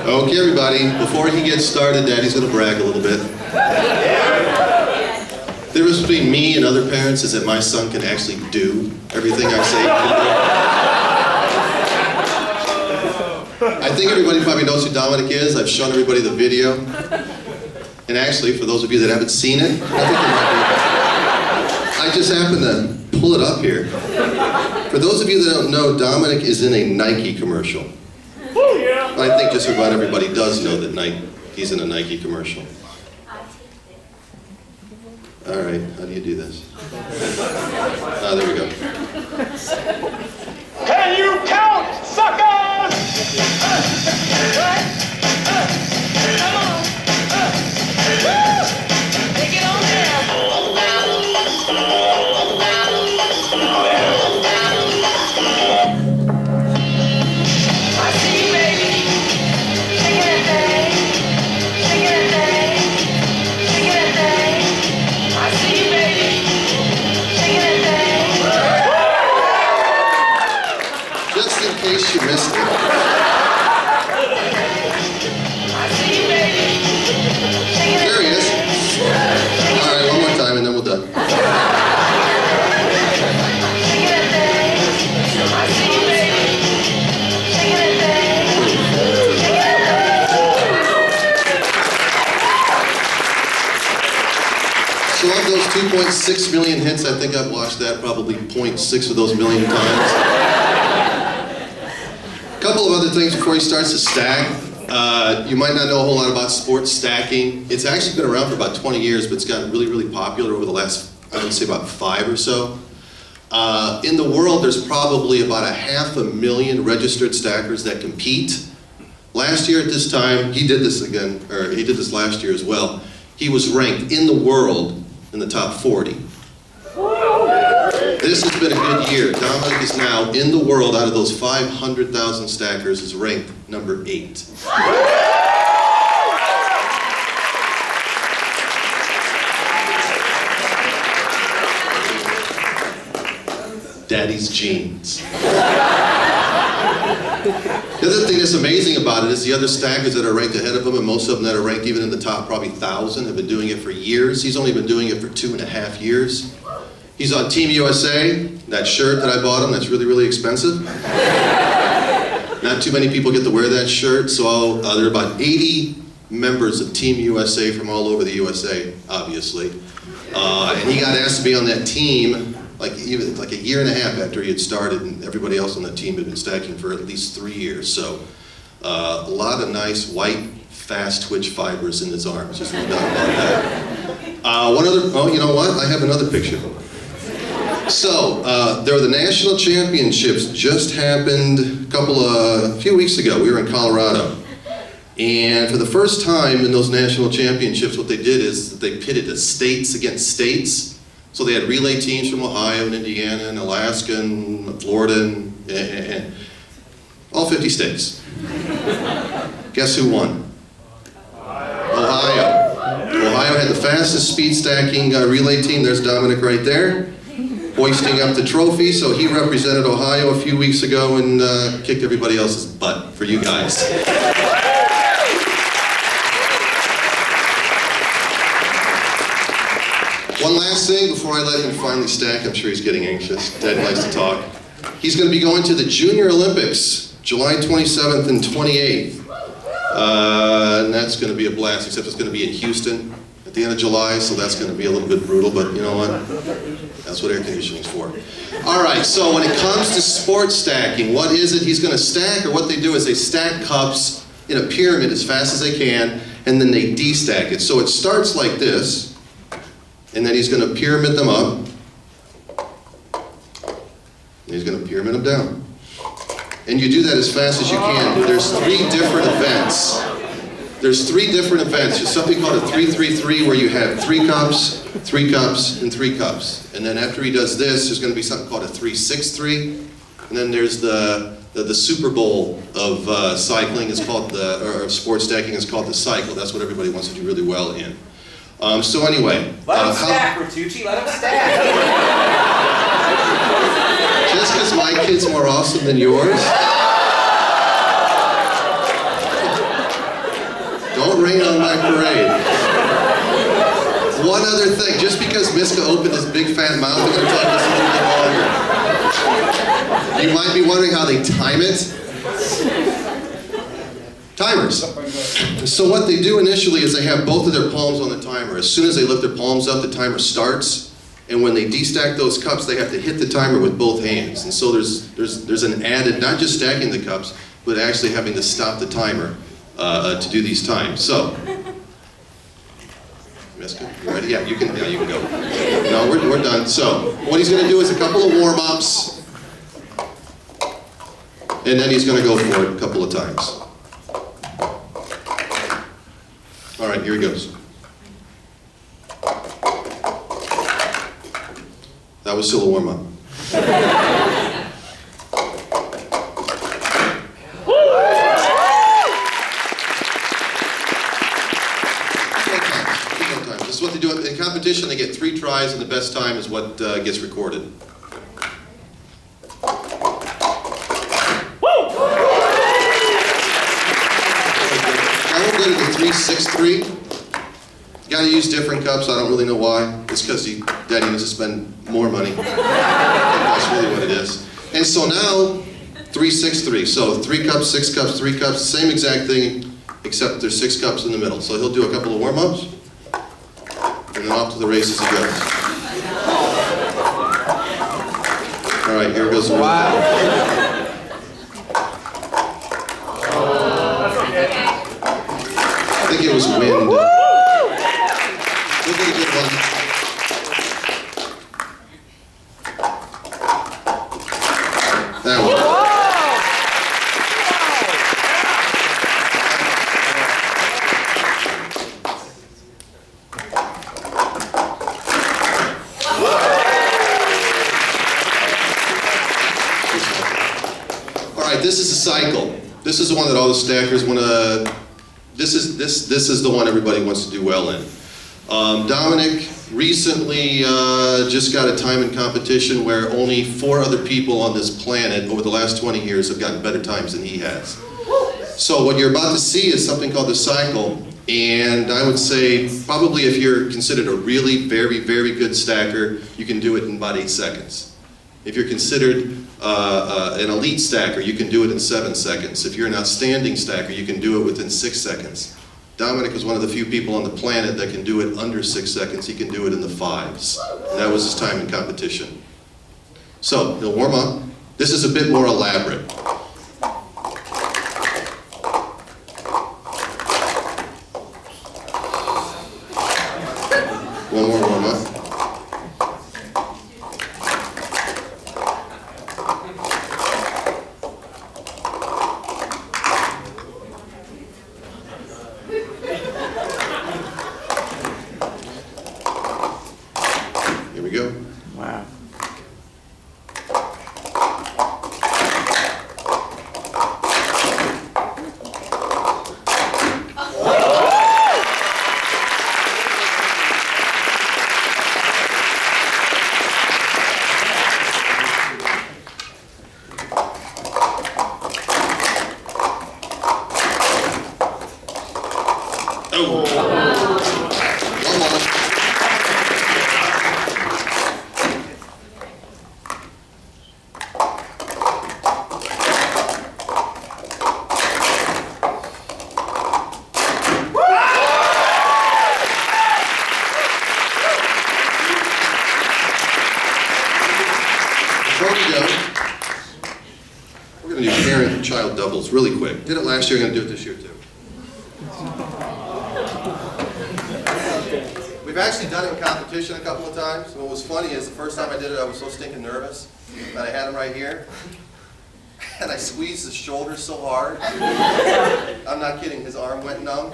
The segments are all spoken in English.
Okay, everybody, before he gets started, Daddy's going to brag a little bit. The difference between me and other parents is that my son can actually do everything I say he can do. I think everybody probably knows who Dominick is. I've shown everybody the video. And actually, for those of you that haven't seen it, I just happened to pull it up here. For those of you that don't know, Dominick is in a Nike commercial. I think just about everybody does know that he's in a Nike commercial. All right, how do you do this? There we go. Can you count, suckers? Take it on down. I see you, baby. Shake that thing. Shake that thing. Shake that thing. I see you, baby. Shake that thing. Just in case you missed it. I see you, baby. Shake that There he is. All right, one more time and then we're done. Shake that thing. I see you, baby. Shake that thing. Shake that So of those 2.6 million hits, I think I've watched that probably 0.6 of those million times. A couple of other things before he starts to stack. You might not know a whole lot about sports stacking. It's actually been around for about 20 years, but it's gotten really, really popular over the last, I would say about 5 or so. In the world, there's probably about 500,000 registered stackers that compete. Last year at this time, he did this again, or he did this last year as well. He was ranked in the world in the top 40. This has been a good year. Dominick is now in the world, out of those 500,000 stackers, is ranked number 8. Daddy's genes. The other thing that's amazing about it is the other stackers that are ranked ahead of him, and most of them that are ranked even in the top probably 1,000, have been doing it for years. He's only been doing it for 2.5 years. He's on Team USA, that shirt that I bought him, that's really, really expensive. Not too many people get to wear that shirt, so there are about 80 members of Team USA from all over the USA, obviously. And he got asked to be on that team like a year and a half after he had started, and everybody else on the team had been stacking for at least 3 years. So a lot of nice white, fast twitch fibers in his arms, there's no doubt about that. You know what? I have another picture. So, there were the national championships just happened a few weeks ago. We were in Colorado. And for the first time in those national championships, what they did is that they pitted the states against states. So they had relay teams from Ohio and Indiana and Alaska and Florida and all 50 states. Guess who won? Ohio. Ohio had the fastest speed stacking relay team. There's Dominick right there, hoisting up the trophy. So he represented Ohio a few weeks ago and kicked everybody else's butt for you guys. One last thing before I let him finally stack. I'm sure he's getting anxious. Dad likes to talk. He's going to be going to the Junior Olympics, July 27th and 28th. And that's going to be a blast, except it's going to be in Houston at the end of July, so that's going to be a little bit brutal, but you know what? That's what air conditioning's for. All right, so when it comes to sports stacking, what is it he's going to stack? Or what they do is they stack cups in a pyramid as fast as they can, and then they destack it. So it starts like this, and then he's going to pyramid them up, and he's going to pyramid them down. And you do that as fast as you can. There's 3 different events. There's 3 different events. There's something called a 3-3-3 where you have 3 cups, 3 cups, and 3 cups. And then after he does this, there's going to be something called a 3-6-3. And then there's the Super Bowl of cycling is called or sports stacking is called the cycle. That's what everybody wants to do really well in. So anyway. Let him stack, Ritucci. Let him stack. Just because my kid's more awesome than yours? parade. One other thing, just because Miska opened his big fat mouth, I'm going to talk this a little bit longer. You might be wondering how they time it. Timers. So what they do initially is they have both of their palms on the timer. As soon as they lift their palms up, the timer starts. And when they destack those cups, they have to hit the timer with both hands. And so there's an added, not just stacking the cups, but actually having to stop the timer to do these times. So, Miska, you ready? Yeah, you can go. No, we're done. So, what he's going to do is a couple of warm-ups, and then he's going to go for it a couple of times. All right, here he goes. That was still a warm-up. This is what they do in competition. They get 3 tries, and the best time is what gets recorded. I will go to the 3-6-3. Got to use different cups. I don't really know why. It's because Daddy needs to spend more money. That's really what it is. And so now, 3-6-3. So 3 cups, 6 cups, 3 cups, same exact thing, except there's 6 cups in the middle. So he'll do a couple of warm-ups, and then off to the races he goes. All right, here goes the Wow. I think it was wind. We'll get a good one. That one. All right, this is a cycle. This is the one that all the stackers want to. This is the one everybody wants to do well in. Dominick recently just got a time in competition where only 4 other people on this planet over the last 20 years have gotten better times than he has. So what you're about to see is something called the cycle, and I would say probably if you're considered a really very, very good stacker, you can do it in about 8 seconds. If you're considered an elite stacker, you can do it in 7 seconds. If you're an outstanding stacker, you can do it within 6 seconds. Dominick is one of the few people on the planet that can do it under 6 seconds. He can do it in the 5s. And that was his time in competition. So, he'll warm up. This is a bit more elaborate. One more warm up. Here we go. Wow. Oh. One more. Before we go, we're going to do parent-child doubles really quick. Did it last year, going to do it this year too. We've actually done it in competition a couple of times. What was funny is the first time I did it, I was so stinking nervous that I had him right here. And I squeezed his shoulder so hard. I'm not kidding, his arm went numb.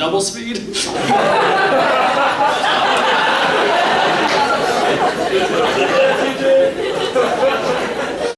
double speed?